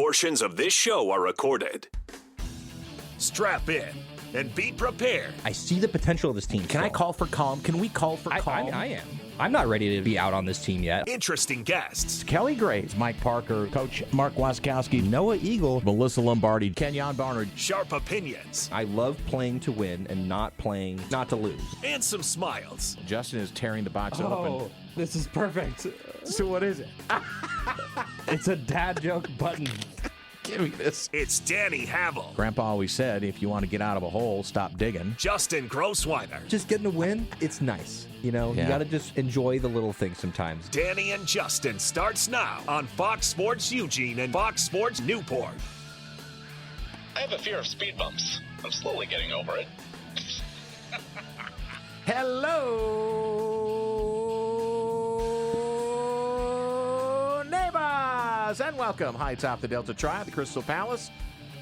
Portions of this show are recorded. Strap in and be prepared. I see the potential of this team. Can I call for calm? Can we call for calm? I am. I'm not ready to be out on this team yet. Interesting guests. Kelly Graves, Mike Parker, Coach Mark Waskowski, Noah Eagle. Melissa Lombardi, Kenyon Barnard. Sharp opinions. I love playing to win and not playing not to lose. And some smiles. Justin is tearing the box open. This is perfect. So what is it? It's a dad joke button. Give me this. It's Danny Havel. Grandpa always said, if you want to get out of a hole, stop digging. Justin Grossweiner. Just getting a win, it's nice. You know, Yeah. you got to just enjoy the little things sometimes. Danny and Justin starts now on Fox Sports Eugene and Fox Sports Newport. I have a fear of speed bumps. I'm slowly getting over it. Hello, neighbors, and welcome high atop the Delta Triad, the Crystal Palace,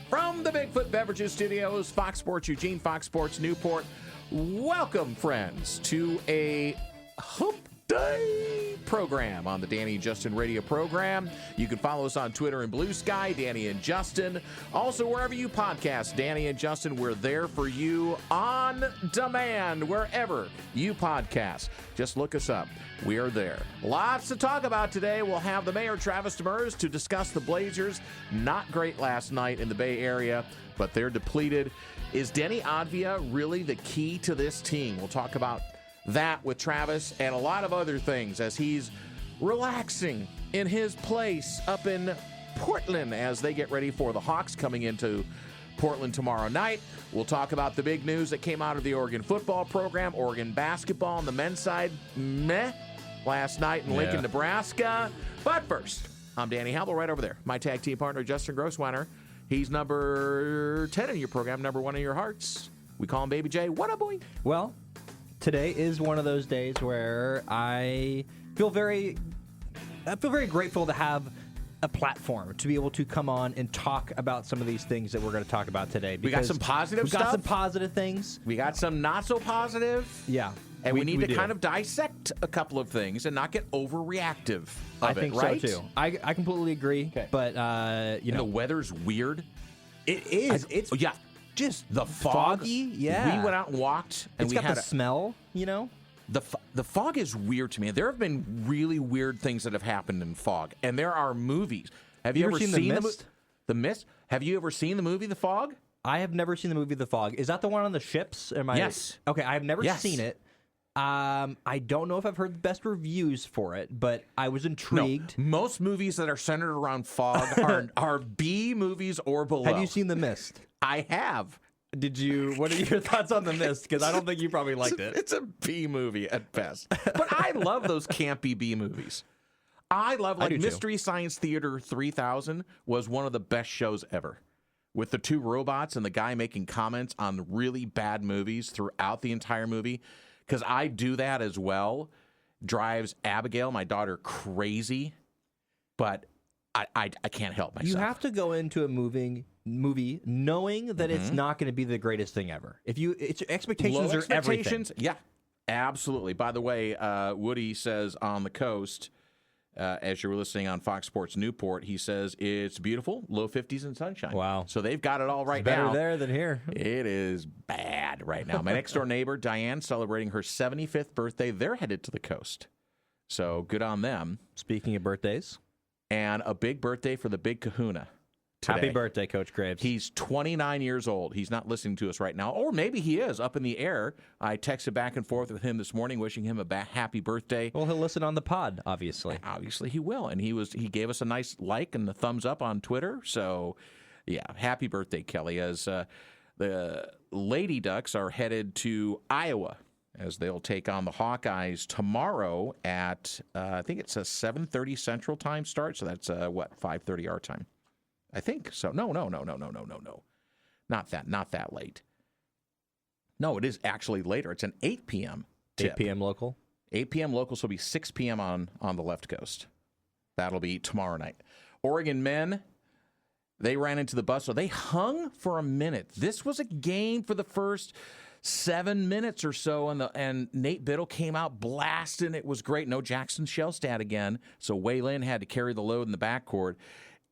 from the Bigfoot Beverages Studios, Fox Sports Eugene, Fox Sports Newport. Welcome, friends, to a Hump Day program on the Danny and Justin radio program. You can follow us on Twitter and Blue Sky, Danny and Justin. Also, wherever you podcast, Danny and Justin, we're there for you on demand, wherever you podcast. Just look us up. We are there. Lots to talk about today. We'll have the mayor, Travis Demers, to discuss the Blazers. Not great last night in the Bay Area, but they're depleted. Is Deni Avdija really the key to this team? We'll talk about that with Travis and a lot of other things as he's relaxing in his place up in Portland as they get ready for the Hawks coming into Portland tomorrow night. We'll talk about the big news that came out of the Oregon football program, Oregon basketball on the men's side, last night in Lincoln, Nebraska. But first, I'm Danny Havel right over there. My tag team partner, Justin Grossweiner. He's number 10 in your program, number 1 in your hearts. We call him Baby J. What up, boy? Well, today is one of those days where I feel very grateful to have a platform to be able to come on and talk about some of these things that we're going to talk about today. We got some positive stuff. We got some positive things. We got some not so positive. Yeah. And we need to do. kind of dissect a couple of things and not get overreactive I of think it, right? so, too. I completely agree. Okay. But, you And know. the weather's weird. It is. It's Yeah. just The fog. foggy. Yeah. We went out and walked, and It's we got had the smell, you know? the fog is weird to me. There have been really weird things that have happened in fog, and there are movies. Have you ever seen The Mist? The Mist? Have you ever seen the movie The Fog? I have never seen the movie The Fog. Is that the one on the ships? Yes. Okay, I have never Yes. seen it. I don't know if I've heard the best reviews for it, but I was intrigued. No, most movies that are centered around fog are B movies or below. Have you seen The Mist? I have. Did you? What are your thoughts on The Mist? Because I don't think you probably liked it. It's a B movie at best. But I love those campy B movies. I love, do too. Mystery Science Theater 3000 was one of the best shows ever. With the two robots and the guy making comments on really bad movies throughout the entire movie. Because I do that as well. Drives Abigail, my daughter, crazy. But I can't help myself. You have to go into a movie knowing that it's not going to be the greatest thing ever. Expectations Low are everything. Yeah, absolutely. By the way, Woody says on the coast, as you were listening on Fox Sports Newport, he says it's beautiful, low 50s and sunshine. Wow. So they've got it all right Better now. there than here. It is bad right now. My next door neighbor, Diane, celebrating her 75th birthday. They're headed to the coast. So good on them. Speaking of birthdays, And a big birthday for the big kahuna today. happy birthday, Coach Graves. He's 29 years old. He's not listening to us right now. Or maybe he is up in the air. I texted back and forth with him this morning, wishing him a happy birthday. Well, he'll listen on the pod, obviously. Obviously he will. And he gave us a nice like and the thumbs up on Twitter. So, yeah, happy birthday, Kelly. As the Lady Ducks are headed to Iowa as they'll take on the Hawkeyes tomorrow at, I think it's a 7:30 Central Time start. So that's, 5:30 our time. I think so. No. Not that late. No, it is actually later. It's an 8 p.m. tip. 8 p.m. local. 8 p.m. local, so it'll be 6 p.m. on the left coast. That'll be tomorrow night. Oregon men, they ran into the bus, so they hung for a minute. This was a game for the first 7 minutes or so, and Nate Biddle came out blasting. It was great. No Jackson Shellstad again, so Waylon had to carry the load in the backcourt.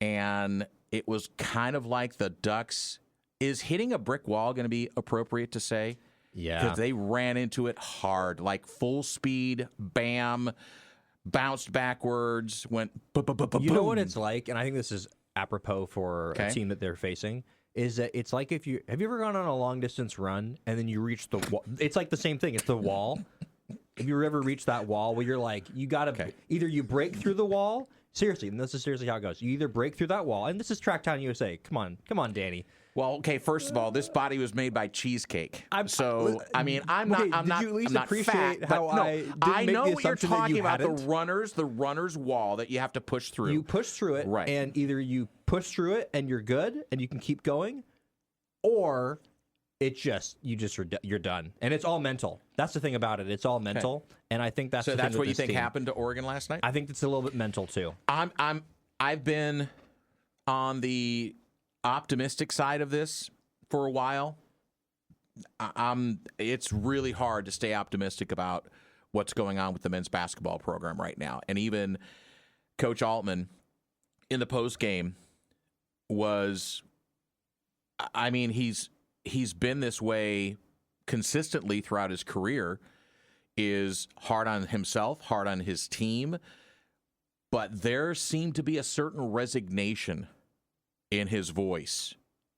And it was kind of like the Ducks. Is hitting a brick wall going to be appropriate to say? Yeah. Because they ran into it hard, like full speed, bam, bounced backwards, went boom. You know what it's like, and I think this is apropos for a team that they're facing, is that it's like have you ever gone on a long distance run and then you reach the wall? It's like the same thing. It's the wall. Have you ever reached that wall where you're like, you got to either you break through the wall, seriously, and this is seriously how it goes. You either break through that wall, and this is Tracktown USA. Come on, Dani. Well, okay. First of all, this body was made by cheesecake. I'm not. I'm you not. at least I'm not appreciate fat, how but no, I didn't I make know the what you're assumption that talking you about. hadn't? The runner's wall that you have to push through. You push through it, right? And either you push through it and you're good and you can keep going, or you're done, and it's all mental. That's the thing about it. It's all mental, and I think that's so. The That's thing what you with think this team. happened to Oregon last night. I think it's a little bit mental too. I've been on the optimistic side of this for a while. It's really hard to stay optimistic about what's going on with the men's basketball program right now. And even Coach Altman in the post game was, I mean, he's been this way consistently throughout his career, is hard on himself, hard on his team. But there seemed to be a certain resignation in his voice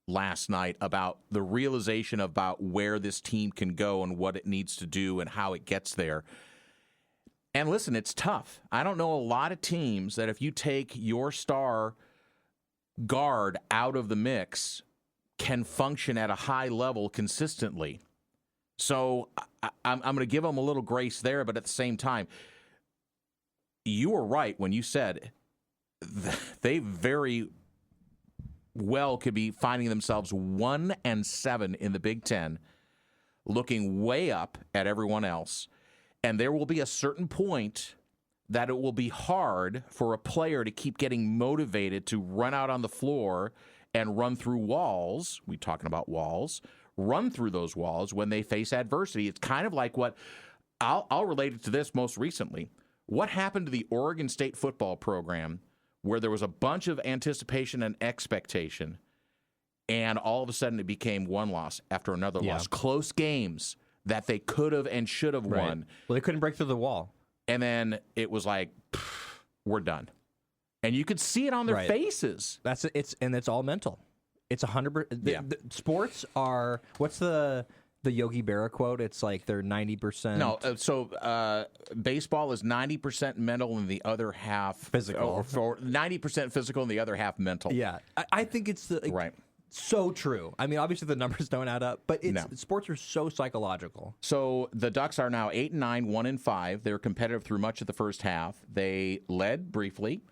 last night about the realization about where this team can go and what it needs to do and how it gets there. And listen, it's tough. I don't know a lot of teams that if you take your star guard out of the mix can function at a high level consistently. So I'm going to give them a little grace there, but at the same time, you were right when you said they very well could be finding themselves 1-7 in the Big Ten, looking way up at everyone else. And there will be a certain point that it will be hard for a player to keep getting motivated to run out on the floor and run through walls. We're talking about walls. Run through those walls when they face adversity. It's kind of like what I'll relate it to this most recently. What happened to the Oregon State football program where there was a bunch of anticipation and expectation, and all of a sudden it became one loss after another loss. Close games that they could have and should have won. Well, they couldn't break through the wall. And then it was like, we're done. And you could see it on their faces. It's all mental. It's 100%. The sports are, what's the Yogi Berra quote? It's like they're 90%. No, so baseball is 90% mental and the other half physical. Or 90% physical and the other half mental. Yeah, I think it's so true. I mean, obviously the numbers don't add up, but sports are so psychological. So the Ducks are now 8-9, 1-5. They're competitive through much of the first half. They led briefly,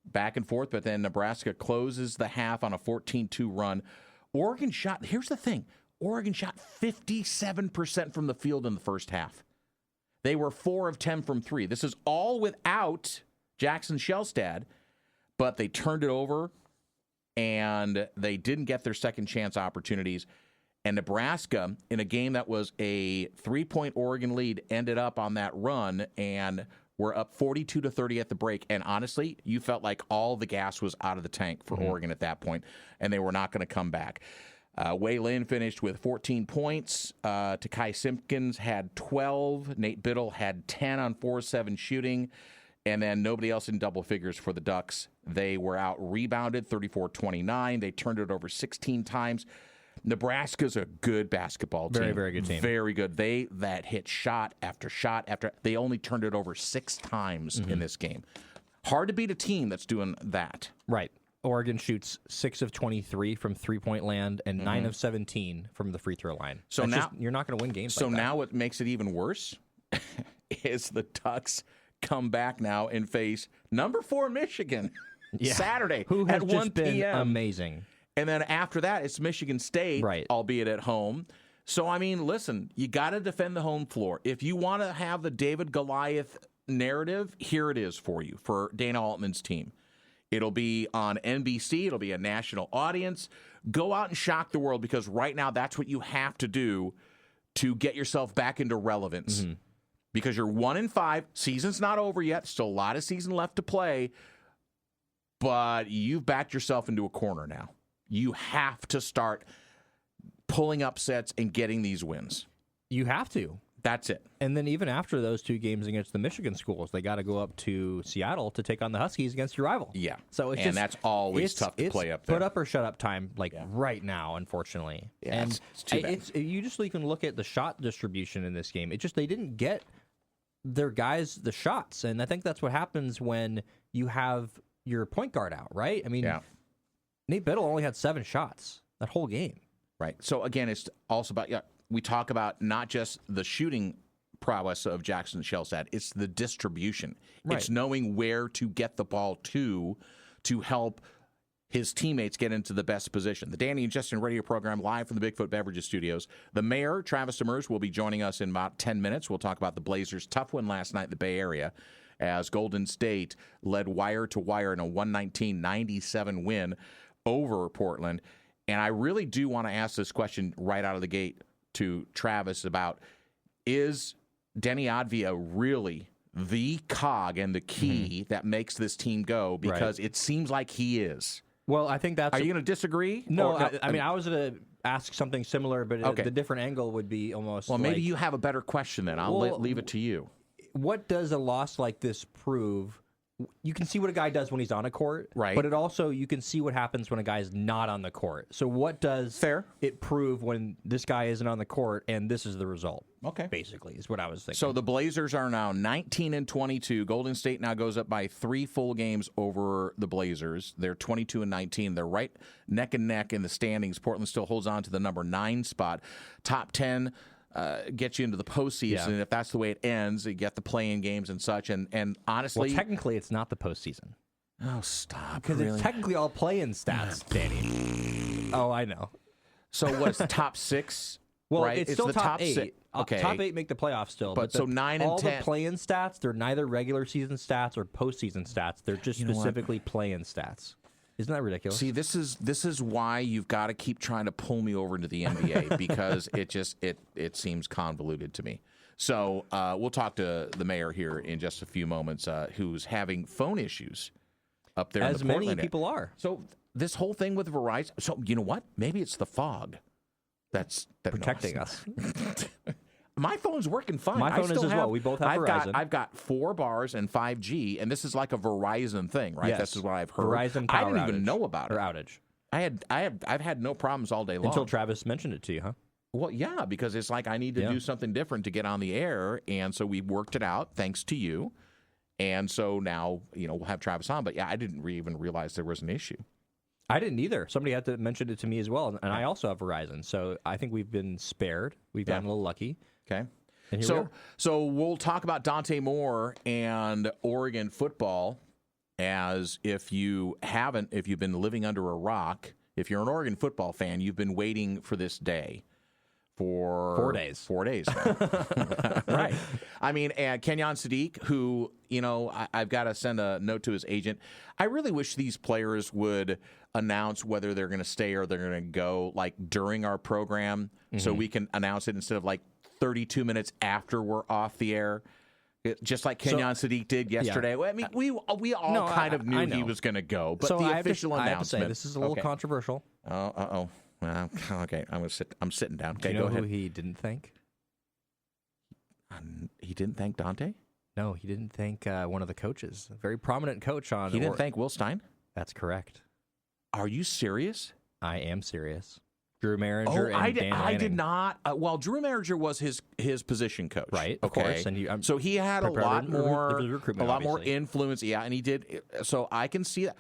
back and forth, but then Nebraska closes the half on a 14-2 run. Oregon shot. Here's the thing. Oregon shot 57% from the field in the first half. They were 4 of 10 from 3. This is all without Jackson Shelstad, but they turned it over, and they didn't get their second chance opportunities. And Nebraska, in a game that was a 3-point Oregon lead, ended up on that run, and were up 42-30 at the break. And honestly, you felt like all the gas was out of the tank for Oregon at that point, and they were not going to come back. Wei Lin finished with 14 points. Takai Simpkins had 12. Nate Biddle had 10 on 4-7 shooting. And then nobody else in double figures for the Ducks. They were out-rebounded 34-29. They turned it over 16 times. Nebraska's a good basketball team. Very, very good team. Very good. They hit shot after shot after. They only turned it over 6 times in this game. Hard to beat a team that's doing that. Right. Oregon shoots 6 of 23 from three-point land and 9 of 17 from the free throw line. So now you're not going to win games. So like that. now what makes it even worse is the Ducks come back now and face number 4 Michigan Saturday who has at just 1 been p.m. amazing. And then after that, it's Michigan State, albeit at home. So, I mean, listen, you got to defend the home floor. If you want to have the David Goliath narrative, here it is for you, for Dana Altman's team. It'll be on NBC. It'll be a national audience. Go out and shock the world, because right now that's what you have to do to get yourself back into relevance. Because you're 1-5. Season's not over yet. Still a lot of season left to play. but you've backed yourself into a corner now. You have to start pulling upsets and getting these wins. You have to. That's it. And then even after those 2 games against the Michigan schools, they got to go up to Seattle to take on the Huskies against your rival. Yeah. So it's that's always tough to play up there. Put up or shut up time, right now, unfortunately. Yeah, and it's too bad. You just can look at the shot distribution in this game. It just they didn't get their guys the shots, and I think that's what happens when you have your point guard out, right? I mean, Nate Biddle only had 7 shots that whole game. Right. So again, it's also about we talk about not just the shooting prowess of Jackson Shellstad, it's the distribution. Right. It's knowing where to get the ball to help his teammates get into the best position. The Dani and Justin radio program live from the Bigfoot Beverages studios. The mayor, Travis Demers, will be joining us in about 10 minutes. We'll talk about the Blazers' tough win last night in the Bay Area as Golden State led wire to wire in a 119-97 win over Portland. And I really do want to ask this question right out of the gate to Travis about, is Deni Avdija really the cog and the key that makes this team go? Because it seems like he is. Well, I think that's... Are you going to disagree? No, I mean, I was going to ask something similar, but the different angle would be almost maybe you have a better question then. I'll leave it to you. What does a loss like this prove? You can see what a guy does when he's on a court, right? But you can see what happens when a guy is not on the court. So what does it prove when this guy isn't on the court and this is the result? Okay. Basically, is what I was thinking. So the Blazers are now 19-22. Golden State now goes up by 3 full games over the Blazers. They're 22-19. They're right neck and neck in the standings. Portland still holds on to the number 9 spot. Top 10 gets you into the postseason. And if that's the way it ends, you get the play-in games and such. And honestly... Well, technically, it's not the postseason. Oh, stop. Because it's technically all play-in stats, Dani. Oh, I know. So what's the top 6? Well, right? it's still the top 8. 6. Okay. Top 8 make the playoffs still. But so 9 and 10. All the play-in stats, they're neither regular season stats or postseason stats. They're just specifically play-in stats. Isn't that ridiculous? See, this is why you've got to keep trying to pull me over into the NBA because it seems convoluted to me. So we'll talk to the mayor here in just a few moments, who's having phone issues up there. As in the many Portland people are. So this whole thing with Verizon. So you know what? Maybe it's the fog that's protecting us. My phone's working fine. My phone is as well. We both have Verizon. I've got 4 bars and 5G, and this is like a Verizon thing, right? Yes. This is what I've heard. Verizon power I didn't even know about it. Or outage. I've had no problems all day long. Until Travis mentioned it to you, huh? Well, yeah, because it's like I need to do something different to get on the air, and so we worked it out thanks to you. And so now, we'll have Travis on. But yeah, I didn't even realize there was an issue. I didn't either. Somebody had to mention it to me as well, and I also have Verizon. So I think we've been spared. We've gotten a little lucky. Okay. So we'll talk about Dante Moore and Oregon football as if you've been living under a rock, if you're an Oregon football fan, you've been waiting for this day for 4 days. 4 days now. Right. I mean, and Kenyon Sadiq, who, I've got to send a note to his agent. I really wish these players would announce whether they're going to stay or they're going to go like during our program so we can announce it instead of like 32 minutes after we're off the air, just like Kenyon Sadiq did yesterday. Yeah. Well, I mean, we all kind of knew he was going to go, but the official announcement. I have to say, this is a little controversial. Oh. Okay, I'm sitting down. Okay, Do you know go ahead. who he didn't thank? He didn't thank Dante? No, he didn't thank one of the coaches. A very prominent coach on. He didn't thank Will Stein? That's correct. Are you serious? I am serious. Drew Maringer and Dan I did Lanning. not. Well, Drew Maringer was his position coach, right? Of course, and so he had a lot more obviously. influence. Yeah, and he did. So I can see that.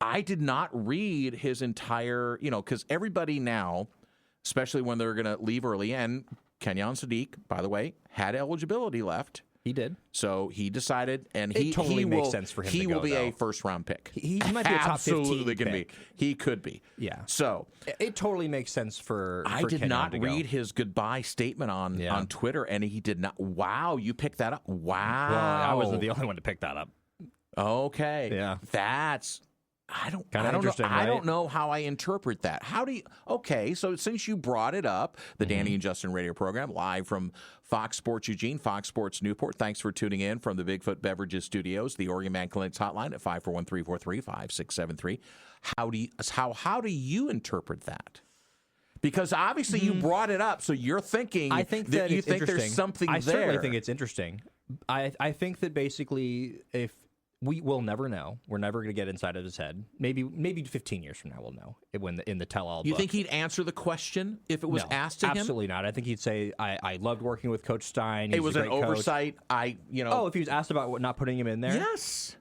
I did not read his entire, because everybody now, especially when they're going to leave early, and Kenyon Sadiq, by the way, had eligibility left. He did. So he decided, and it totally makes sense for him. He to will go, be though. a first-round pick. He might be a top 15 Absolutely can pick. be. He could be. Yeah. So it totally makes sense for. I did Kenyon not to go. read his goodbye statement on Twitter, and he did not. Wow, you picked that up. Wow. Well, I wasn't the only one to pick that up. Okay. Yeah. That's I don't Kinda know. interesting, I don't right? know how I interpret that. How do you? Okay, so since you brought it up, the Dani and Justin radio program live from Fox Sports Eugene, Fox Sports Newport. Thanks for tuning in from the Bigfoot Beverages Studios, the Oregon Man Clinics hotline at 541-343-5673. How do you interpret that? Because obviously you brought it up, so you're thinking I think that you it's think interesting. there's something I there. certainly think it's interesting. I think that basically, if we will never know, we're never going to get inside of his head. Maybe 15 years from now we'll know in the tell-all. You book. think he'd answer the question if it was No, asked to him? Absolutely not. I think he'd say, "I loved working with Coach Stein. It He's was a an great coach." oversight. Oh, if he was asked about not putting him in there, Yes.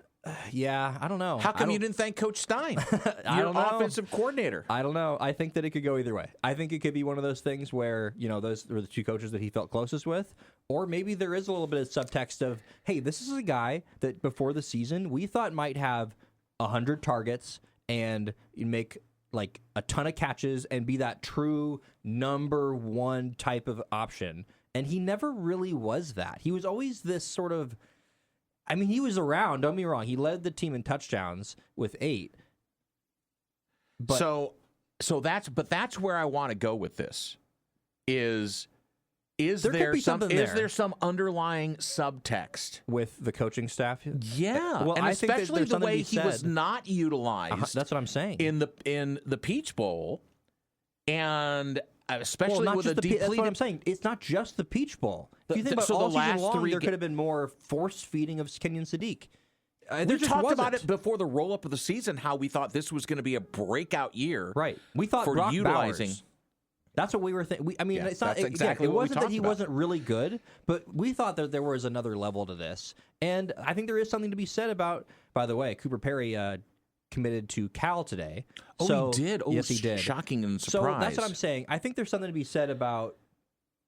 yeah, I don't know. How come you didn't thank Coach Stein? I Your don't know. offensive coordinator. I don't know. I think that it could go either way. I think it could be one of those things where, those were the two coaches that he felt closest with. Or maybe there is a little bit of subtext of, hey, this is a guy that before the season we thought might have 100 targets and make like a ton of catches and be that true number one type of option. And he never really was that. He was always this sort of, he was around, don't be wrong. He led the team in touchdowns with 8. But So that's where I want to go with this. Is there some underlying subtext with the coaching staff? Yeah, Well, and I think that especially there's the something to way be he was said. not utilized That's what I'm saying. in the Peach Bowl, and especially not with a just that's depleted. what I'm saying. It's not just the Peach Bowl. If you think about so the all season last long, three there ga- could have been more force feeding of Kenyon Sadiq. We There just talked about wasn't. it before the roll up of the season. How we thought this was going to be a breakout year, Right. We thought for Brock utilizing. Bowers. That's what we were thinking. Yeah, It's not that's exactly It what we wasn't that talked he about. wasn't really good, but we thought that there was another level to this. And I think there is something to be said about. By the way, Cooper Perry committed to Cal today. Oh, So, he did. Oh, yes, he did. Shocking and So surprise. that's what I'm saying. I think there's something to be said about.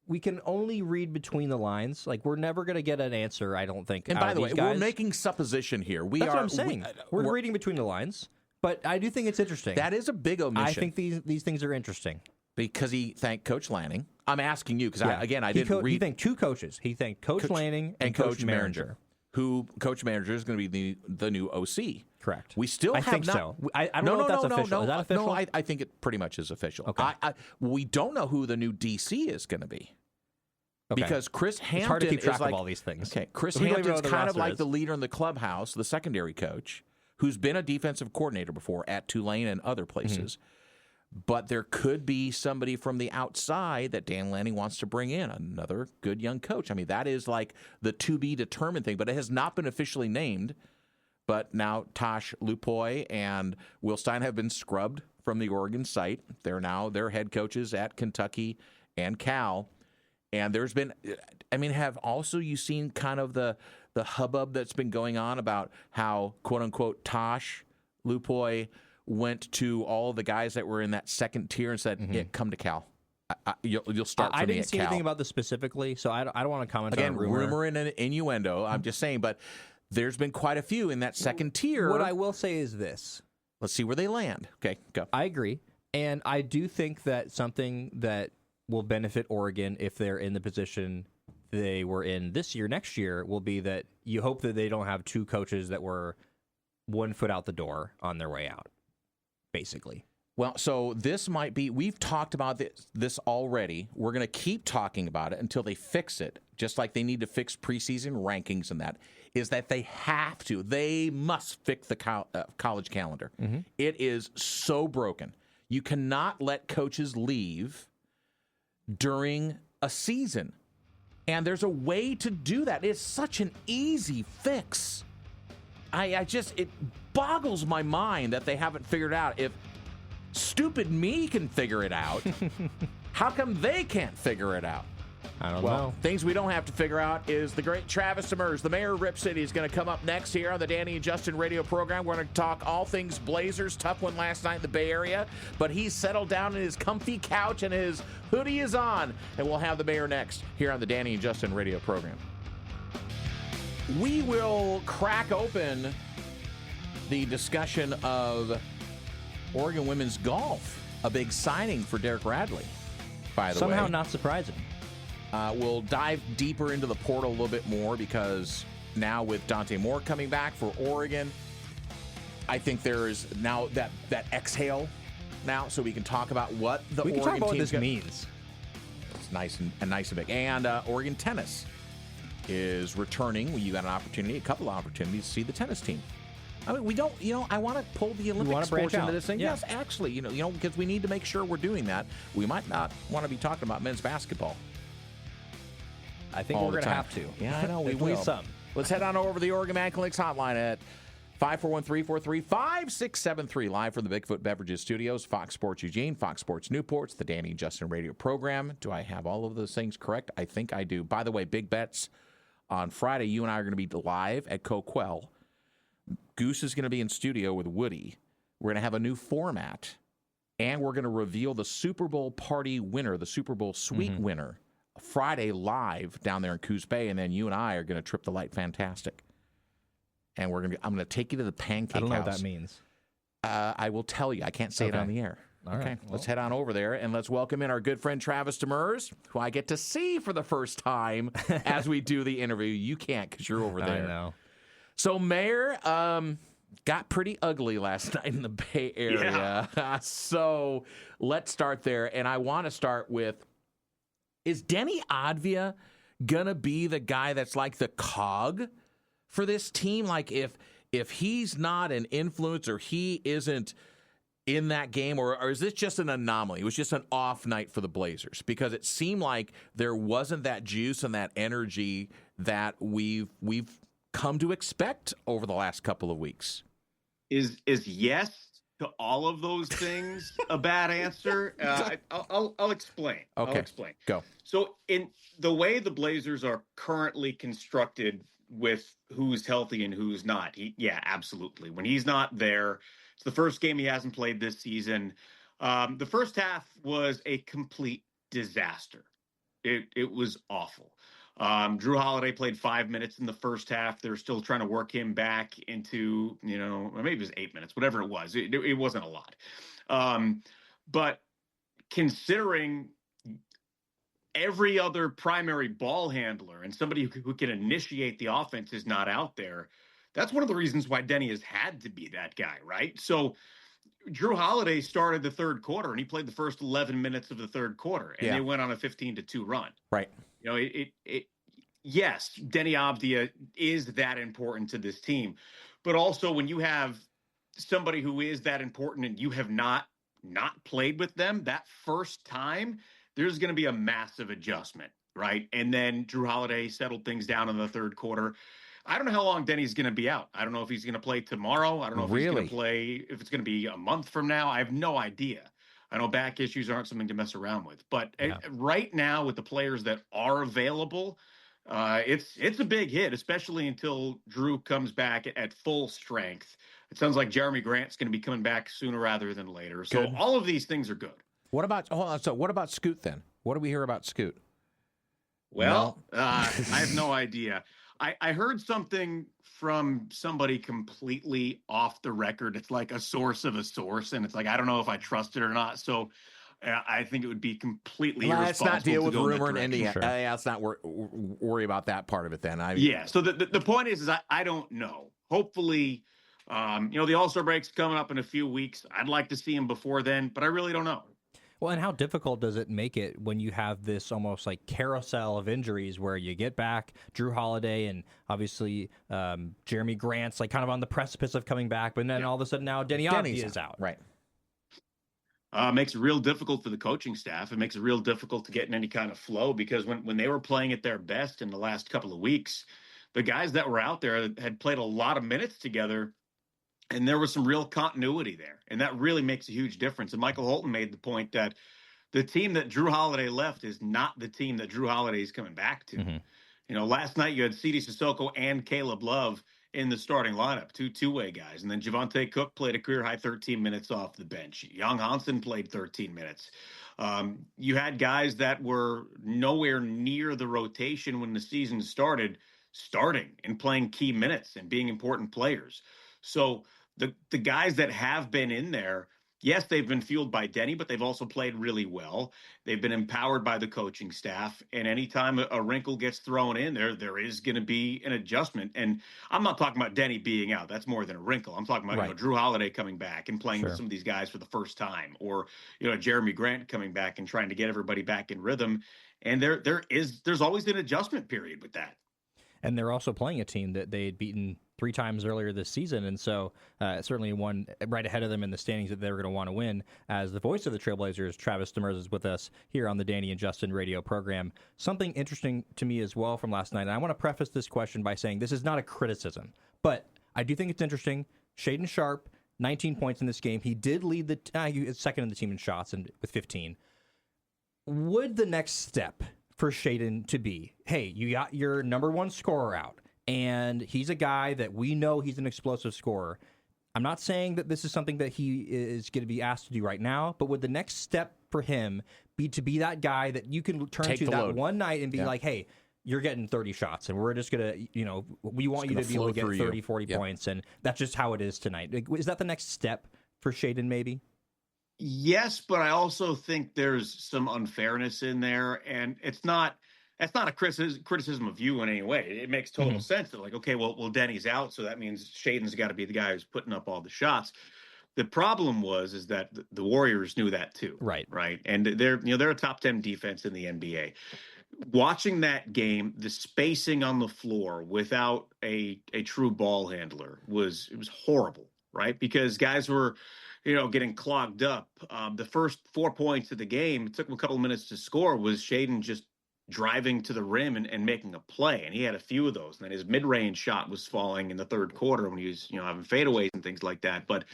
We can only read between the lines. Like, we're never going to get an answer, I don't think. And out by of the way, these guys. we're making supposition here. That's what I'm saying. We're reading between the lines, but I do think it's interesting. That is a big omission. I think these things are interesting. Because he thanked Coach Lanning. I'm asking you because I He didn't read. He thanked two coaches. He thanked Coach Lanning and Coach Maringer. Who Coach Maringer is going to be the new OC. Correct. We still I have think not. so. I don't know if that's official. Is that official? No, I think it pretty much is official. Okay. We don't know who the new DC is going to be. Okay. Because Chris Hampton It's hard to keep track is like of all these things. Okay, Chris We don't even know Hampton's what the kind of roster like is. the leader in the clubhouse, the secondary coach, who's been a defensive coordinator before at Tulane and other places. But there could be somebody from the outside that Dan Lanning wants to bring in, another good young coach. That is like the to be determined thing, but it has not been officially named. But now Tosh Lupoy and Will Stein have been scrubbed from the Oregon site. They're now their head coaches at Kentucky and Cal. And there's been, have also you seen kind of the hubbub that's been going on about how, quote unquote, Tosh Lupoy went to all the guys that were in that second tier and said, yeah, come to Cal. You'll start for I me didn't at see Cal. anything about this specifically, so I don't want to comment Again, on rumor. and an innuendo. I'm just saying, but there's been quite a few in that second tier. What I will say is this. Let's see where they land. Okay, go. I agree. And I do think that something that will benefit Oregon if they're in the position they were in this year, next year, will be that you hope that they don't have two coaches that were 1 foot out the door on their way out, basically. Well, so this might be, we've talked about this already. We're going to keep talking about it until they fix it, just like they need to fix preseason rankings and that, is that they must fix the college calendar. It is so broken. You cannot let coaches leave during a season. And there's a way to do that. It's such an easy fix. It boggles my mind that they haven't figured out. If stupid me can figure it out, how come they can't figure it out? I don't Well, know. things we don't have to figure out is the great Travis Demers, the mayor of Rip City, is going to come up next here on the Dani and Justin radio program. We're going to talk all things Blazers. Tough one last night in the Bay Area, but he's settled down in his comfy couch and his hoodie is on, and we'll have the mayor next here on the Dani and Justin radio program. We will crack open the discussion of Oregon women's golf, a big signing for Derek Radley, by the way. Somehow not surprising. We'll dive deeper into the portal a little bit more because now with Dante Moore coming back for Oregon, I think there is now that exhale now, so we can talk about what the We can Oregon talk about what team's this means. It's nice and big. And Oregon tennis is returning. You got a couple of opportunities to see the tennis team. I mean, we don't, I want to pull the Olympics portion into this thing. Yeah. Yes, actually, because we need to make sure we're doing that. We might not want to be talking about men's basketball. I think we're going to have to. Yeah, I know. We At will. least some. Let's head on over to the Oregon Athletics hotline at 541-343-5673. Live from the Bigfoot Beverages Studios, Fox Sports Eugene, Fox Sports Newport's the Dani and Justin radio program. Do I have all of those things correct? I think I do. By the way, big bets on Friday. You and I are going to be live at Coquel. Goose is going to be in studio with Woody. We're going to have a new format, and we're going to reveal the Super Bowl party winner, the Super Bowl suite winner, Friday live down there in Coos Bay, and then you and I are going to trip the light fantastic. And I'm going to take you to the Pancake House. I don't know what that means. I will tell you. I can't say it on the air. All right. Okay, let's head on over there, and let's welcome in our good friend Travis Demers, who I get to see for the first time as we do the interview. You can't because you're over there. I know. So, Mayor, got pretty ugly last night in the Bay Area. Yeah. So, let's start there. And I want to start with, is Deni Avdija going to be the guy that's like the cog for this team? Like, if he's not an influence or he isn't in that game, or is this just an anomaly? It was just an off night for the Blazers because it seemed like there wasn't that juice and that energy that we've come to expect over the last couple of weeks. Is yes to all of those things a bad answer? I'll explain. Okay. I'll explain. Go. So in the way the Blazers are currently constructed with who's healthy and who's not, absolutely. When he's not there, it's the first game he hasn't played this season. The first half was a complete disaster. It was awful. Drew Holiday played 5 minutes in the first half. They're still trying to work him back into, maybe it was 8 minutes, whatever it was. It wasn't a lot. But considering every other primary ball handler and somebody who can initiate the offense is not out there, that's one of the reasons why Deni has had to be that guy, right? So Drew Holiday started the third quarter, and he played the first 11 minutes of the third quarter, and they went on a 15-2 run. Right. Yes, Deni Avdija is that important to this team. But also when you have somebody who is that important and you have not played with them that first time, there's going to be a massive adjustment, right? And then Drew Holiday settled things down in the third quarter. I don't know how long Denny's going to be out. I don't know if he's going to play tomorrow. I don't know if he's going to play, if it's going to be a month from now. I have no idea. I know back issues aren't something to mess around with. But right now, with the players that are available, it's a big hit, especially until Drew comes back at full strength. It sounds like Jeremy Grant's going to be coming back sooner rather than later. So all of these things are good. What about what about Scoot then? What do we hear about Scoot? Well, I have no idea. I heard something from somebody completely off the record. It's like a source of a source, and it's like I don't know if I trust it or not. So I think it would be completely irresponsible. Let's not deal with rumor in India. Indiana. Let's not worry about that part of it then. So the point is I don't know. Hopefully, the All-Star break's coming up in a few weeks. I'd like to see him before then, but I really don't know. Well, and how difficult does it make it when you have this almost like carousel of injuries where you get back Drew Holiday and obviously Jeremy Grant's like kind of on the precipice of coming back, but then all of a sudden now Deni Avdija is out. Right. Makes it real difficult for the coaching staff. It makes it real difficult to get in any kind of flow because when they were playing at their best in the last couple of weeks, the guys that were out there had played a lot of minutes together. And there was some real continuity there. And that really makes a huge difference. And Michael Holton made the point that the team that Drew Holiday left is not the team that Drew Holiday is coming back to. Mm-hmm. Last night you had C.D. Sissoko and Caleb Love in the starting lineup, two-way guys. And then Javonte Cook played a career-high 13 minutes off the bench. Young Hansen played 13 minutes. You had guys that were nowhere near the rotation when the season started, starting and playing key minutes and being important players. So the guys that have been in there yes, they've been fueled by Deni, but they've also played really well. They've been empowered by the coaching staff. And anytime a wrinkle gets thrown in there is going to be an adjustment. And I'm not talking about Deni being out. That's more than a wrinkle. I'm talking about, Right. Drew Holiday coming back and playing with Sure. some of these guys for the first time, or, Jeremy Grant coming back and trying to get everybody back in rhythm. And there's always an adjustment period with that. And they're also playing a team that they had beaten 3 times earlier this season. And so certainly one right ahead of them in the standings that they were going to want to win. As the voice of the Trailblazers, Travis Demers, is with us here on the Dani and Justin radio program. Something interesting to me as well from last night, and I want to preface this question by saying this is not a criticism, but I do think it's interesting. Shaedon Sharpe, 19 points in this game. He did lead the second in the team in shots and with 15. Would the next step for Shaedon to be, hey, you got your number one scorer out, and he's a guy that we know he's an explosive scorer. I'm not saying that this is something that he is going to be asked to do right now, but would the next step for him be to be that guy that you can turn to that one night and be like, hey, you're getting 30 shots, and we're just going to, we want you to be able to get 30, 40 points, and that's just how it is tonight. Is that the next step for Shaedon maybe? Yes, but I also think there's some unfairness in there, and that's not a criticism of you in any way. It makes total sense that, like, okay, well, Deni's out, so that means Shaedon's got to be the guy who's putting up all the shots. The problem is that the Warriors knew that too, right, and they're a top 10 defense in the NBA. Watching that game, the spacing on the floor without a true ball handler was horrible, right? Because guys were getting clogged up. The first 4 points of the game, it took him a couple of minutes to score, was Shaedon just driving to the rim and making a play. And he had a few of those. And then his mid-range shot was falling in the third quarter when he was, having fadeaways and things like that. But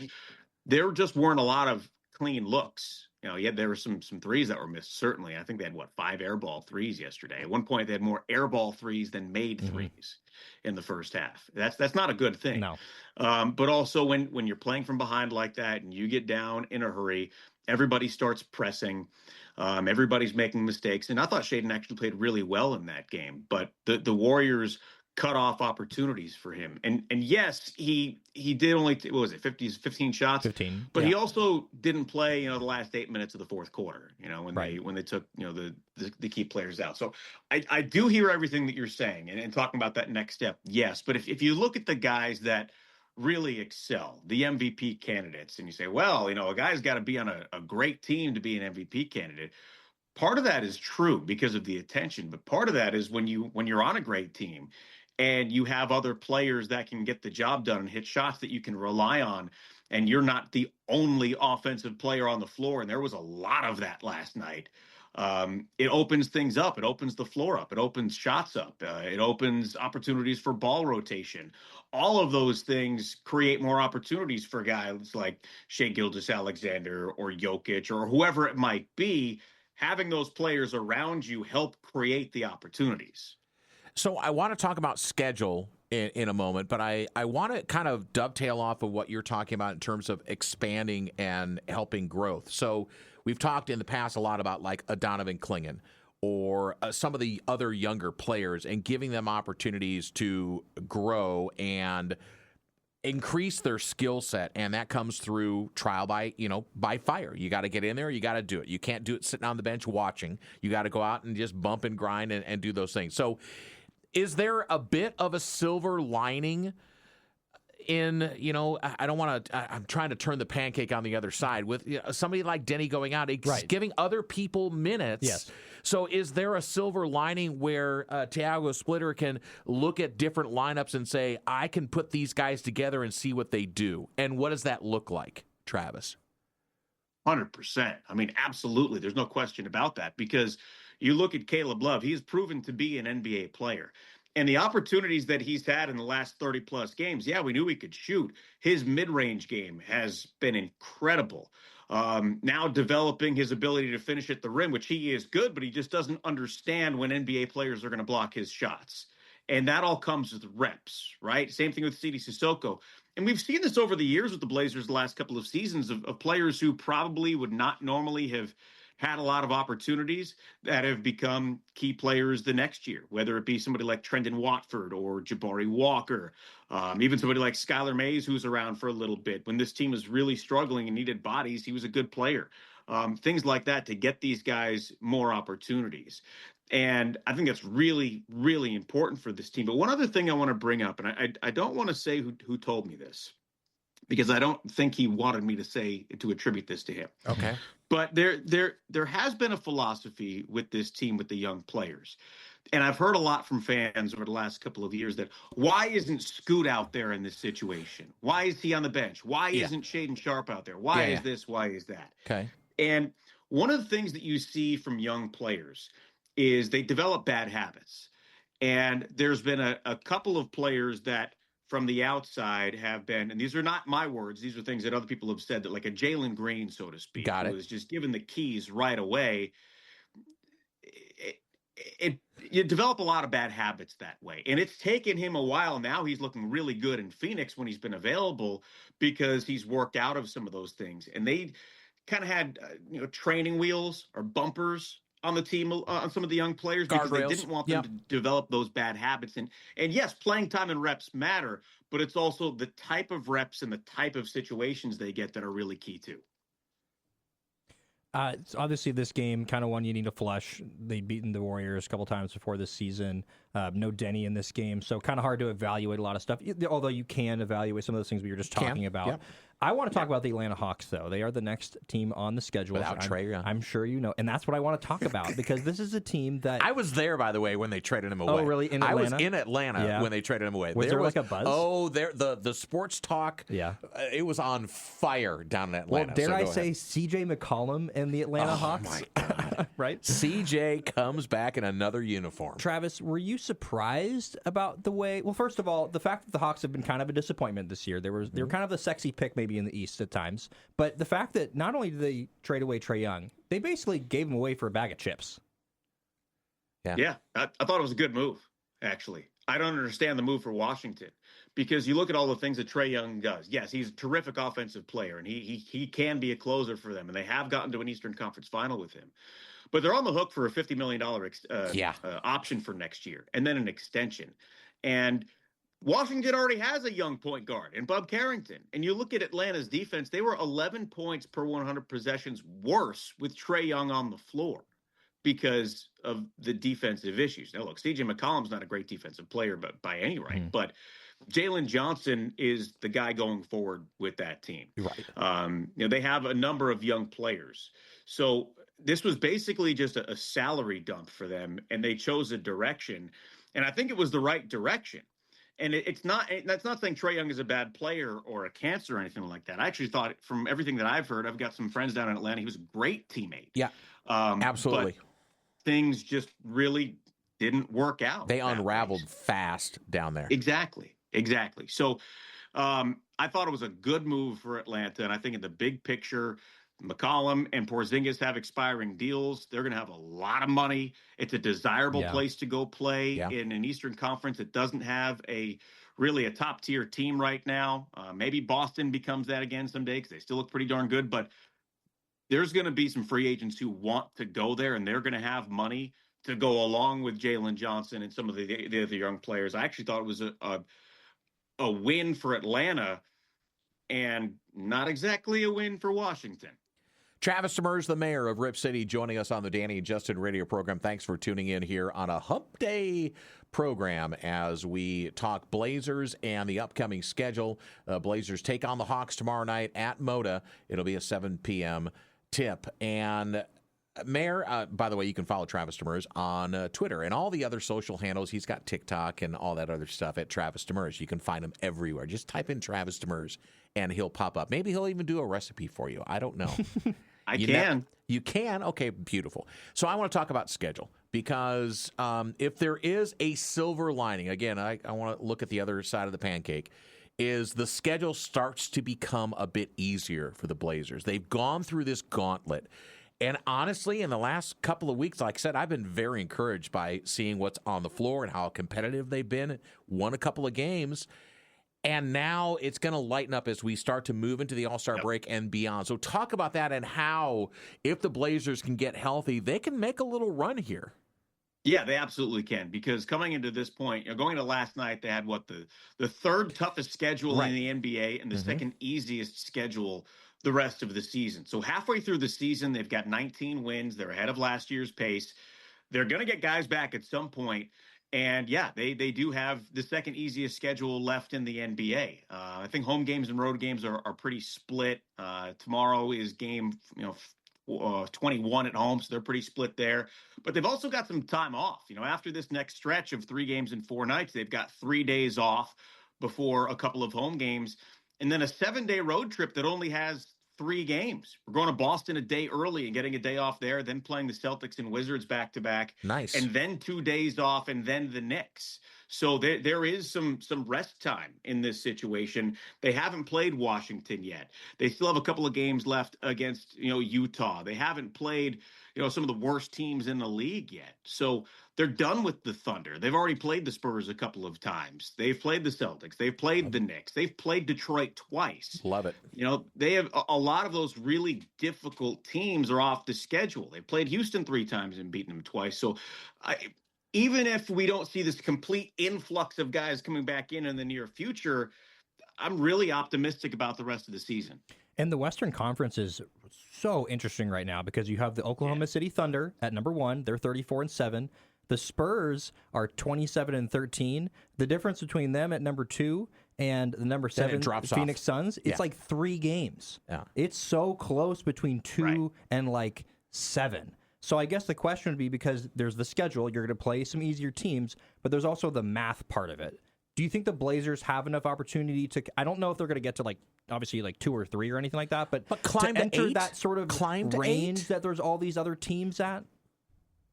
there just weren't a lot of clean looks. There were some threes that were missed, certainly. I think they had, 5 airball threes yesterday. At one point, they had more airball threes than made threes in the first half. That's not a good thing. No. But also when you're playing from behind like that and you get down in a hurry, everybody starts pressing. Everybody's making mistakes. And I thought Shaedon actually played really well in that game. But the Warriors cut off opportunities for him. And yes, he did only, 15 shots? 15. But he also didn't play, the last 8 minutes of the fourth quarter, when they took, the key players out. So I do hear everything that you're saying and talking about that next step. Yes. But if you look at the guys that really excel, the MVP candidates, and you say, well, a guy's got to be on a great team to be an MVP candidate. Part of that is true because of the attention, but part of that is when you're on a great team and you have other players that can get the job done and hit shots that you can rely on, and you're not the only offensive player on the floor, and there was a lot of that last night. It opens things up. It opens the floor up. It opens shots up. It opens opportunities for ball rotation. All of those things create more opportunities for guys like Shai Gilgeous-Alexander or Jokic or whoever it might be. Having those players around you help create the opportunities. So I want to talk about schedule in a moment, but I want to kind of dovetail off of what you're talking about in terms of expanding and helping growth. So we've talked in the past a lot about like a Donovan Clingan or some of the other younger players and giving them opportunities to grow and increase their skill set, and that comes through trial by fire. You got to get in there. You got to do it. You can't do it sitting on the bench watching. You got to go out and just bump and grind and do those things. So is there a bit of a silver lining in, I don't want to, I'm trying to turn the pancake on the other side with somebody like Deni going out, giving other people minutes. Yes. So is there a silver lining where Thiago Splitter can look at different lineups and say, I can put these guys together and see what they do? And what does that look like, Travis? 100%. I mean, absolutely. There's no question about that, because you look at Caleb Love, he's proven to be an NBA player. And the opportunities that he's had in the last 30-plus games, we knew he could shoot. His mid-range game has been incredible. Now developing his ability to finish at the rim, which he is good, but he just doesn't understand when NBA players are going to block his shots. And that all comes with reps, right? Same thing with Sidi Sissoko. And we've seen this over the years with the Blazers the last couple of seasons of players who probably would not normally have had a lot of opportunities that have become key players the next year, whether it be somebody like Trendon Watford or Jabari Walker, even somebody like Skylar Mays, who's around for a little bit. When this team was really struggling and needed bodies, he was a good player. Things like that to get these guys more opportunities. And I think that's really, really important for this team. But one other thing I want to bring up, and I don't want to say who told me this, because I don't think he wanted me to attribute this to him. Okay. But there has been a philosophy with this team with the young players. And I've heard a lot from fans over the last couple of years that why isn't Scoot out there in this situation? Why is he on the bench? Why isn't Shaden Sharp out there? Why is this? Why is that? Okay. And one of the things that you see from young players is they develop bad habits. And there's been a couple of players that from the outside have been, and these are not my words, these are things that other people have said, that like a Jalen Green, so to speak, who was just given the keys right away. You develop a lot of bad habits that way. And it's taken him a while. Now he's looking really good in Phoenix when he's been available because he's worked out of some of those things. And they kind of had training wheels or bumpers on the team, on some of the young players, because they didn't want them to develop those bad habits. And yes, playing time and reps matter, but it's also the type of reps and the type of situations they get that are really key too. Obviously, this game kind of one you need to flush. They'd beaten the Warriors a couple times before this season. No Deni in this game, so kind of hard to evaluate a lot of stuff, although you can evaluate some of those things we were just talking about. Yep. I want to talk about the Atlanta Hawks, though. They are the next team on the schedule. Without Trae Young. I'm sure you know. And that's what I want to talk about, because this is a team that... I was there, by the way, when they traded him away. Oh, really? In Atlanta? I was in Atlanta when they traded him away. Was there like a buzz? Oh, the sports talk, it was on fire down in Atlanta. Well, dare I say C.J. McCollum and the Atlanta Hawks? Oh, my God. Right? C.J. comes back in another uniform. Travis, were you surprised about the way... Well, first of all, the fact that the Hawks have been kind of a disappointment this year. They were kind of the sexy pick maybe in the East at times. But the fact that not only did they trade away Trae Young, they basically gave him away for a bag of chips. Yeah, I thought it was a good move, actually. I don't understand the move for Washington, because you look at all the things that Trae Young does. Yes, he's a terrific offensive player, and he can be a closer for them, and they have gotten to an Eastern Conference final with him. But they're on the hook for a $50 million option for next year, and then an extension. And Washington already has a young point guard in Bub Carrington. And you look at Atlanta's defense, they were 11 points per 100 possessions worse with Trae Young on the floor because of the defensive issues. Now, look, C.J. McCollum's not a great defensive player by any right, but Jalen Johnson is the guy going forward with that team. Right. They have a number of young players. So this was basically just a salary dump for them, and they chose a direction. And I think it was the right direction. And that's not saying Trae Young is a bad player or a cancer or anything like that. I actually thought, from everything that I've heard, I've got some friends down in Atlanta, he was a great teammate. Yeah, absolutely. But things just really didn't work out. They unraveled fast down there. Exactly. So I thought it was a good move for Atlanta. And I think in the big picture, McCollum and Porzingis have expiring deals. They're going to have a lot of money. It's a desirable place to go play in an Eastern Conference that doesn't have really a top-tier team right now. Maybe Boston becomes that again someday, because they still look pretty darn good. But there's going to be some free agents who want to go there, and they're going to have money to go along with Jalen Johnson and some of the other young players. I actually thought it was a win for Atlanta and not exactly a win for Washington. Travis Demers, the mayor of Rip City, joining us on the Dani and Justin radio program. Thanks for tuning in here on a Hump Day program as we talk Blazers and the upcoming schedule. Blazers take on the Hawks tomorrow night at Moda. It'll be a 7 p.m. tip. And Mayor, by the way, you can follow Travis Demers on Twitter and all the other social handles. He's got TikTok and all that other stuff at Travis Demers. You can find him everywhere. Just type in Travis Demers and he'll pop up. Maybe he'll even do a recipe for you. I don't know. You can. You can? Okay, beautiful. So I want to talk about schedule, because if there is a silver lining, again, I want to look at the other side of the pancake, is the schedule starts to become a bit easier for the Blazers. They've gone through this gauntlet. And honestly, in the last couple of weeks, like I said, I've been very encouraged by seeing what's on the floor and how competitive they've been, won a couple of games. And now it's going to lighten up as we start to move into the All-Star break and beyond. So talk about that and how, if the Blazers can get healthy, they can make a little run here. Yeah, they absolutely can, because coming into this point, going into last night, they had the third toughest schedule in the NBA and the second easiest schedule the rest of the season. So halfway through the season, they've got 19 wins. They're ahead of last year's pace. They're going to get guys back at some point. And yeah, they do have the second easiest schedule left in the NBA. I think home games and road games are pretty split. Tomorrow is game, 21 at home, so they're pretty split there. But they've also got some time off. After this next stretch of 3 games in 4 nights, they've got 3 days off before a couple of home games, and then a 7-day road trip that only has 3 games. We're going to Boston a day early and getting a day off there, then playing the Celtics and Wizards back to back. Nice. And then 2 days off, and then the Knicks. So there is some rest time in this situation. They haven't played Washington yet. They still have a couple of games left against Utah. They haven't played some of the worst teams in the league yet. So they're done with the Thunder. They've already played the Spurs a couple of times. They've played the Celtics. They've played the Knicks. They've played Detroit twice. Love it. They have a lot of those really difficult teams are off the schedule. They played Houston 3 times and beaten them twice. So even if we don't see this complete influx of guys coming back in the near future, I'm really optimistic about the rest of the season. And the Western Conference is so interesting right now because you have the Oklahoma City Thunder at number 1. They're 34-7. The Spurs are 27-13. The difference between them at number 2 and the number 7 Phoenix Suns, it's like 3 games. Yeah. It's so close between 2 and 7. So I guess the question would be, because there's the schedule, you're going to play some easier teams, but there's also the math part of it. Do you think the Blazers have enough opportunity to? I don't know if they're going to get to obviously 2 or 3 or anything like that, but climb to enter 8? that sort of range that there's all these other teams at.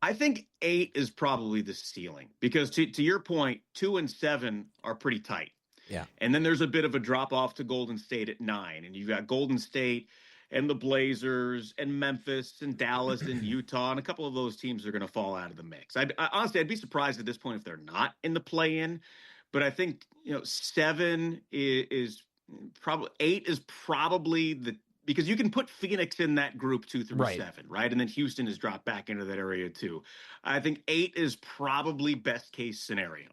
I think 8 is probably the ceiling, because to your point, 2 and 7 are pretty tight. Yeah, and then there's a bit of a drop off to Golden State at 9, and you've got Golden State and the Blazers and Memphis and Dallas and Utah, and a couple of those teams are going to fall out of the mix. Honestly, I'd be surprised at this point if they're not in the play-in. But I think 7 is probably 8 is probably because you can put Phoenix in that group 2 through 7, right? And then Houston has dropped back into that area too. I think 8 is probably best case scenario.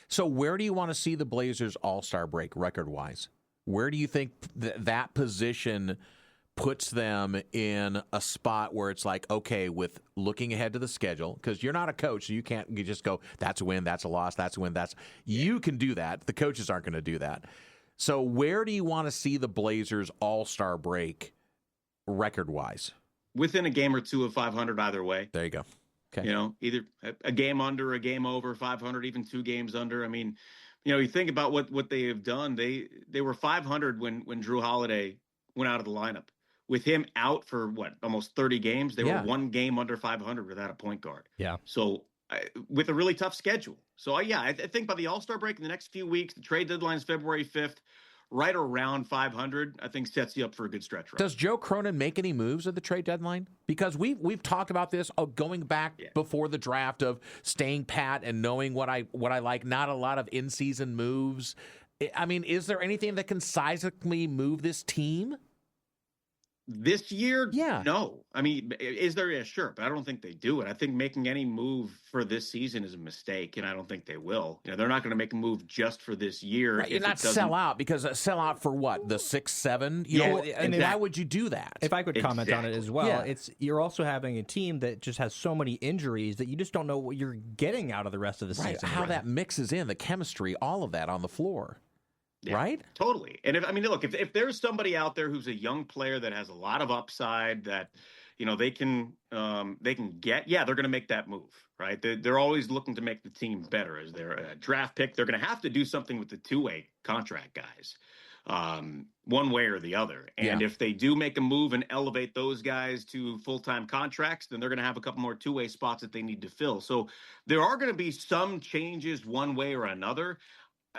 So where do you want to see the Blazers All-Star break record-wise? Where do you think that position puts them in a spot where it's okay, with looking ahead to the schedule, because you're not a coach, so you just go, that's a win, that's a loss, that's a win, you can do that. The coaches aren't going to do that. So where do you want to see the Blazers All-Star break record-wise? Within a game or 2 of 500 either way. There you go. Okay. Either a game under, a game over, 500, even 2 games under. I mean, you think about what they have done. They were 500 when Drew Holiday went out of the lineup. With him out for almost 30 games, they were 1 game under 500 without a point guard. Yeah. So with a really tough schedule. So I think by the All-Star break in the next few weeks, the trade deadline is February 5th, right around 500, I think sets you up for a good stretch run. Does Joe Cronin make any moves at the trade deadline? Because we've talked about this going back before the draft of staying pat and knowing what I like. Not a lot of in-season moves. I mean, is there anything that can seismically move this team? This year, no. I mean, is there? Yeah, sure, but I don't think they do it. I think making any move for this season is a mistake, and I don't think they will. They're not going to make a move just for this year. Right, you're not sell out, because sell out for what, the 6, 7? And why would you do that? If I could comment on it as well, you're also having a team that just has so many injuries that you just don't know what you're getting out of the rest of the season. How that mixes in, the chemistry, all of that on the floor. Yeah, right? Totally. And if there's somebody out there who's a young player that has a lot of upside that, they can get, they're going to make that move, right? They're always looking to make the team better. As their draft pick, they're going to have to do something with the 2-way contract guys, one way or the other. And if they do make a move and elevate those guys to full-time contracts, then they're going to have a couple more 2-way spots that they need to fill. So there are going to be some changes one way or another.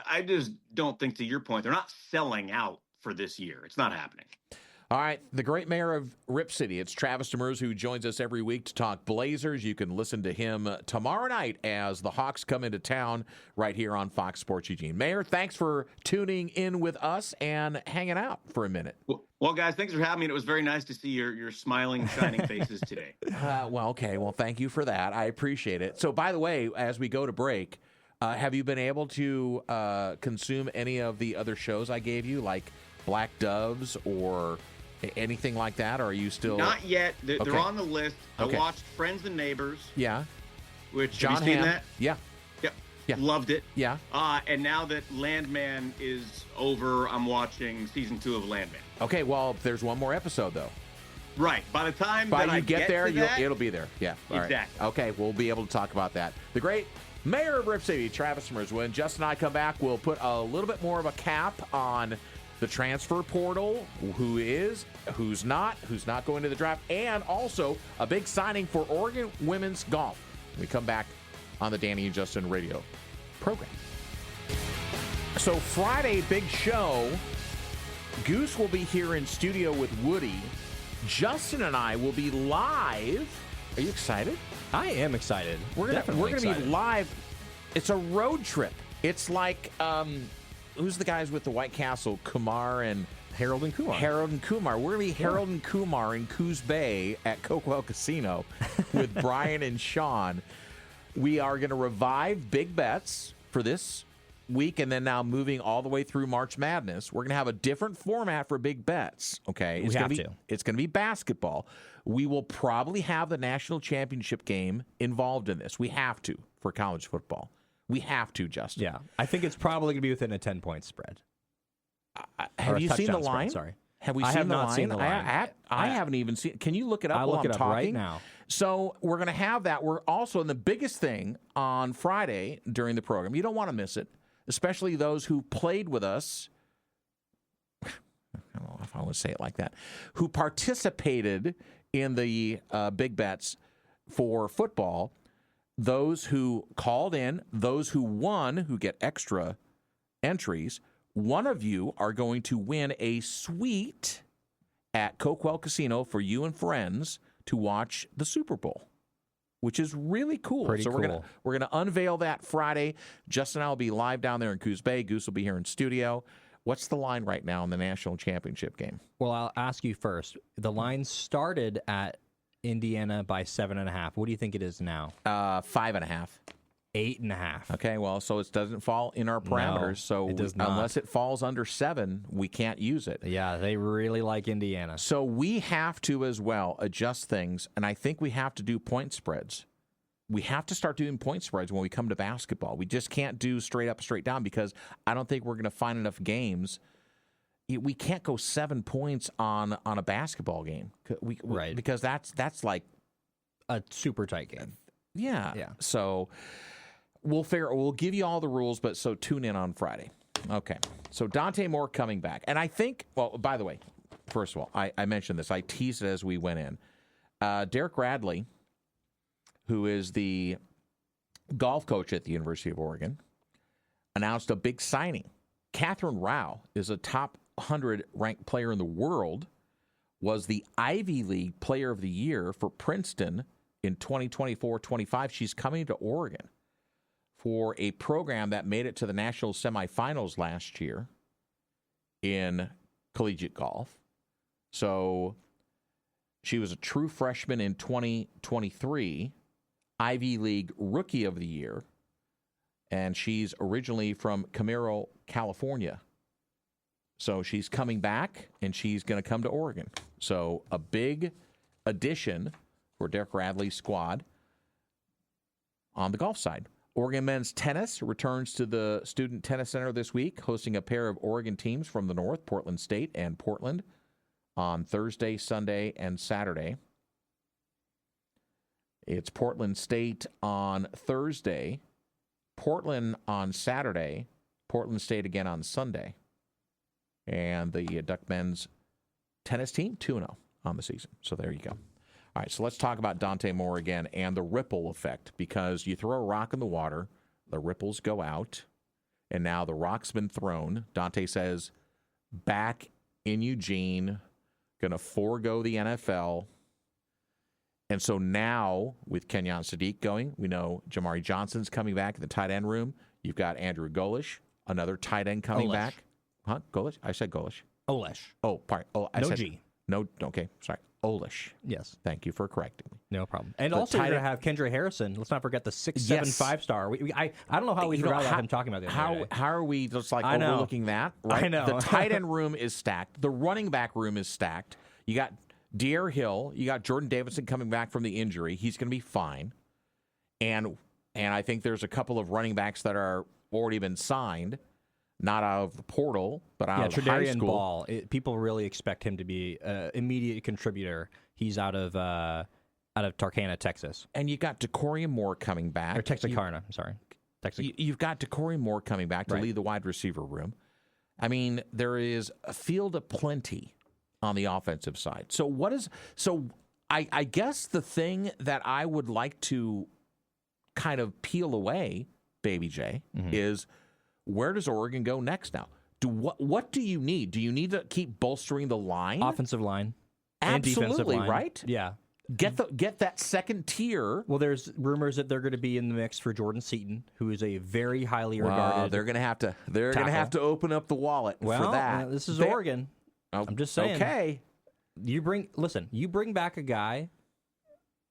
I just don't think, to your point, they're not selling out for this year. It's not happening. All right, the great mayor of Rip City. It's Travis Demers, who joins us every week to talk Blazers. You can listen to him tomorrow night as the Hawks come into town right here on Fox Sports Eugene. Mayor, thanks for tuning in with us and hanging out for a minute. Well, guys, thanks for having me. It was very nice to see your smiling, shining faces today. Okay. Well, thank you for that. I appreciate it. So, by the way, as we go to break, have you been able to consume any of the other shows I gave you, like Black Doves or anything like that? Or are you still... Not yet. They're Okay. on the list. Okay. I watched Friends and Neighbors. Yeah. Which, John have you seen Hamm. that? Yeah. Yep. Yeah. Loved it. Yeah. And now that Landman is over, I'm watching season 2 of Landman. Okay, well, there's one more episode, though. Right. By the time By that you I get there, to that, it'll be there. Yeah. All right. Exactly. Okay, we'll be able to talk about that. The great mayor of Rip City, Travis Demers. When Justin and I come back, we'll put a little bit more of a cap on the transfer portal, who's not going to the draft, and also a big signing for Oregon women's golf. We come back on the Danny and Justin radio program. So Friday, big show. Goose will be here in studio with Woody. Justin and I will be live. Are you excited? I am excited. We're gonna be live. It's a road trip. It's like who's the guys with the White Castle? Kumar and Harold and Kumar. Harold and Kumar. We're gonna be Harold and Kumar in Coos Bay at Cokewell Casino with Brian and Sean. We are gonna revive Big Bets for this week, and then now moving all the way through March Madness. We're gonna have a different format for Big Bets. Okay, It's gonna be basketball. We will probably have the national championship game involved in this. We have to for college football. We have to, Justin. Yeah. I think it's probably going to be within a 10-point spread. Have you seen the touchdown spread, line? sorry. Have we I seen have the not line? seen the line. I haven't even seen. Can you look it up I'll while look I'm it up talking? right now. So we're going to have that. We're also, and the biggest thing on Friday during the program, you don't want to miss it, especially those who played with us. I don't know if I want to say it like that, who participated in the Big Bets for football. Those who called in, those who won, who get extra entries. One of you are going to win a suite at Cokewell Casino for you and friends to watch the Super Bowl, which is really cool. Pretty so cool. we're gonna unveil that Friday. Justin and I will be live down there in Coos Bay. Goose will be here in studio. What's the line right now in the national championship game? Well, I'll ask you first. The line started at Indiana by 7.5. What do you think it is now? 5.5. 8.5. Okay, well, so it doesn't fall in our parameters. No, so it does not. Unless it falls under 7, we can't use it. Yeah, they really like Indiana. So we have to as well adjust things, and I think we have to do point spreads. We have to start doing point spreads when we come to basketball. We just can't do straight up, straight down because I don't think we're going to find enough games. We can't go 7 points on a basketball game, Right. Because that's like A super tight game. yeah. Yeah. So we'll give you all the rules, but so tune in on Friday. Okay. So Dante Moore coming back, and I think. Well, by the way, first of all, I mentioned this. I teased it as we went in. Derek Radley, who is the golf coach at the University of Oregon, announced a big signing. Catherine Rao is a top 100 ranked player in the world, was the Ivy League Player of the Year for Princeton in 2024-25. She's coming to Oregon for a program that made it to the national semifinals last year in collegiate golf. So she was a true freshman in 2023, Ivy League Rookie of the Year, and she's originally from Camaro, California. So she's coming back, and she's going to come to Oregon. So a big addition for Derek Radley's squad on the golf side. Oregon men's tennis returns to the Student Tennis Center this week, hosting a pair of Oregon teams from the north, Portland State and Portland, on Thursday, Sunday, and Saturday. It's Portland State on Thursday, Portland on Saturday, Portland State again on Sunday. And the Duck men's tennis team, 2-0 on the season. So there you go. All right, so let's talk about Dante Moore again and the ripple effect, because you throw a rock in the water, the ripples go out, and now the rock's been thrown. Dante says, back in Eugene going to forego the NFL. And so now, with Kenyon Sadiq going, we know Jamari Johnson's coming back in the tight end room. You've got Andrew Golish, another tight end coming back. Huh? Golish? I said Golish. Olesh. Oh, pardon. Oh, I No said G. No, okay. Sorry. Olish. Yes. Thank you for correcting me. No problem. And The also, you're tight going to end- have Kendra Harrison. Let's not forget the 6'7", Yes. 5-star. I don't know how we forgot about him talking about the other day. How are we just like I know. overlooking that? Right? I know. The tight end room is stacked. The running back room is stacked. You got De'Aaron Hill. You got Jordan Davidson coming back from the injury. He's going to be fine. And I think there's a couple of running backs that are already been signed, not out of the portal, but out of high Tre'Davion school. Ball. People really expect him to be an immediate contributor. He's out of Tarkana, Texas. And you got De'Corian Moore coming back. Or Texarkana, I'm sorry. You've got De'Corian Moore coming back to Right. lead the wide receiver room. I mean, there is a field of plenty on the offensive side. I guess the thing that I would like to kind of peel away, Baby J, is where does Oregon go next now? What do you need? Do you need to keep bolstering the line? Offensive line. And defensive Absolutely, line. right? Yeah. Get that second tier. Well, there's rumors that they're going to be in the mix for Jordan Seaton, who is a very highly regarded. They're going to have to open up the wallet for well, that. this is They- Oregon. I'm just saying. Okay. You bring back a guy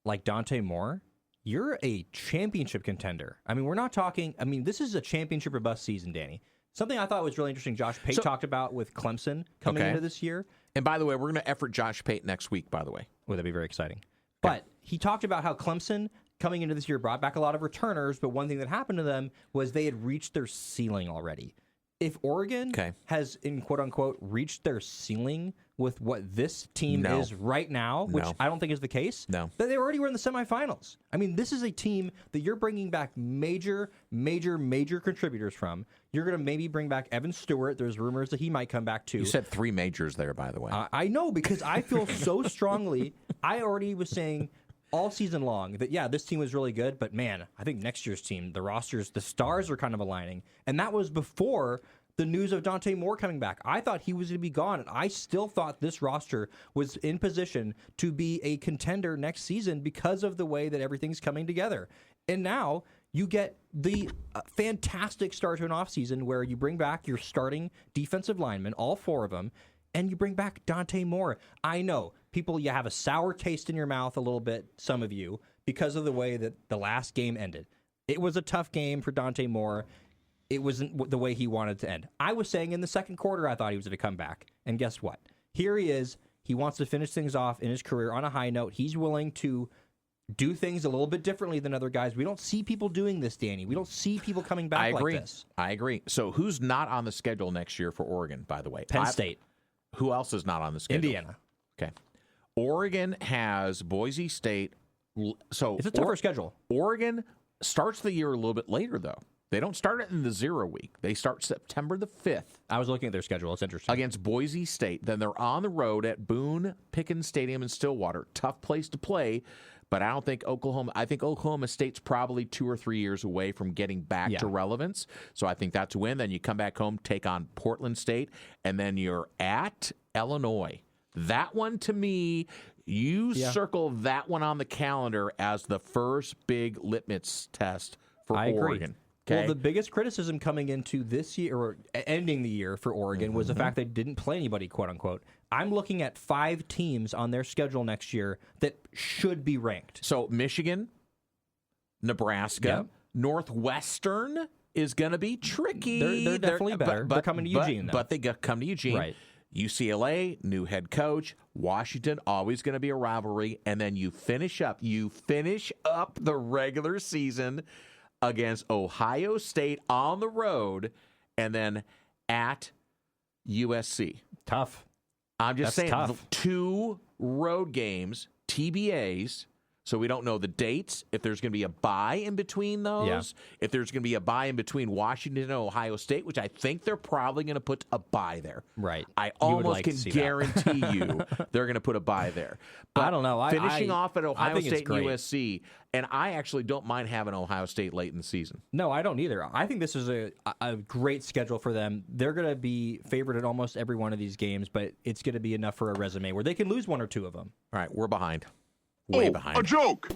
like Dante Moore, you're a championship contender. I mean, we're not talking. I mean, this is a championship or bust season, Danny. Something I thought was really interesting. Josh Pate talked about with Clemson coming into this year. And by the way, we're going to effort Josh Pate next week, by the way. Would that be very exciting? But he talked about how Clemson coming into this year brought back a lot of returners, but one thing that happened to them was they had reached their ceiling already. If Oregon has, in quote unquote, reached their ceiling with what this team is right now, which I don't think is the case, then they already were in the semifinals. I mean, this is a team that you're bringing back major contributors from. You're going to maybe bring back Evan Stewart. There's rumors that he might come back too. You said 3 majors there, by the way. I know, because I feel so strongly. I already was saying all season long that, this team was really good, but man, I think next year's team, the rosters, the stars are kind of aligning. And that was before the news of Dante Moore coming back. I thought he was going to be gone, and I still thought this roster was in position to be a contender next season because of the way that everything's coming together. And now you get the fantastic start to an offseason where you bring back your starting defensive linemen, all 4 of them, and you bring back Dante Moore. I know, people, you have a sour taste in your mouth a little bit, some of you, because of the way that the last game ended. It was a tough game for Dante Moore. It wasn't the way he wanted to end. I was saying in the second quarter I thought he was going to come back. And guess what? Here he is. He wants to finish things off in his career on a high note. He's willing to do things a little bit differently than other guys. We don't see people doing this, Danny. We don't see people coming back like this. I agree. So who's not on the schedule next year for Oregon, by the way? Penn State. Who else is not on the schedule? Indiana. Okay. Oregon has Boise State. So it's a tougher schedule. Oregon starts the year a little bit later, though. They don't start it in the 0 week. They start September the 5th. I was looking at their schedule. It's interesting. Against Boise State. Then they're on the road at Boone Pickens Stadium in Stillwater. Tough place to play, but I think Oklahoma State's probably 2 or 3 years away from getting back to relevance. So I think that's a win. Then you come back home, take on Portland State, and then you're at Illinois. That one, to me, you circle that one on the calendar as the first big litmus test for Oregon. Okay. Well, the biggest criticism coming into this year, or ending the year for Oregon, was the fact they didn't play anybody, quote unquote. I'm looking at 5 teams on their schedule next year that should be ranked. So Michigan, Nebraska, Northwestern is going to be tricky. They're definitely better. They're coming to Eugene, though. But they come to Eugene. Right. UCLA, new head coach. Washington, always going to be a rivalry. And then you finish up the regular season against Ohio State on the road, and then at USC. Tough. I'm just saying, tough. 2 road games, TBAs. So we don't know the dates, if there's going to be a bye in between those, if there's going to be a bye in between Washington and Ohio State, which I think they're probably going to put a bye there. Right. I almost can guarantee you they're going to put a bye there. But I don't know. Finishing off at Ohio State and great. USC, and I actually don't mind having Ohio State late in the season. No, I don't either. I think this is a great schedule for them. They're going to be favored in almost every one of these games, but it's going to be enough for a resume where they can lose one or two of them. All right, we're behind. Way behind. A joke!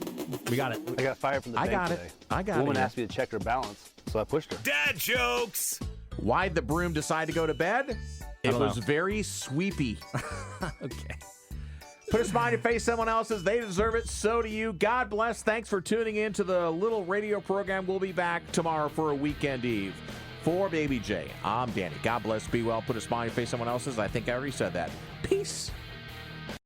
We got it. I got fired from the bank today. I got it. A woman asked me to check her balance, so I pushed her. Dad jokes! Why'd the broom decide to go to bed? It was very sweepy. Okay. Put a smiley face someone else's. They deserve it. So do you. God bless. Thanks for tuning in to the little radio program. We'll be back tomorrow for a weekend eve. For Baby J, I'm Danny. God bless. Be well. Put a smiley face someone else's. I think I already said that. Peace.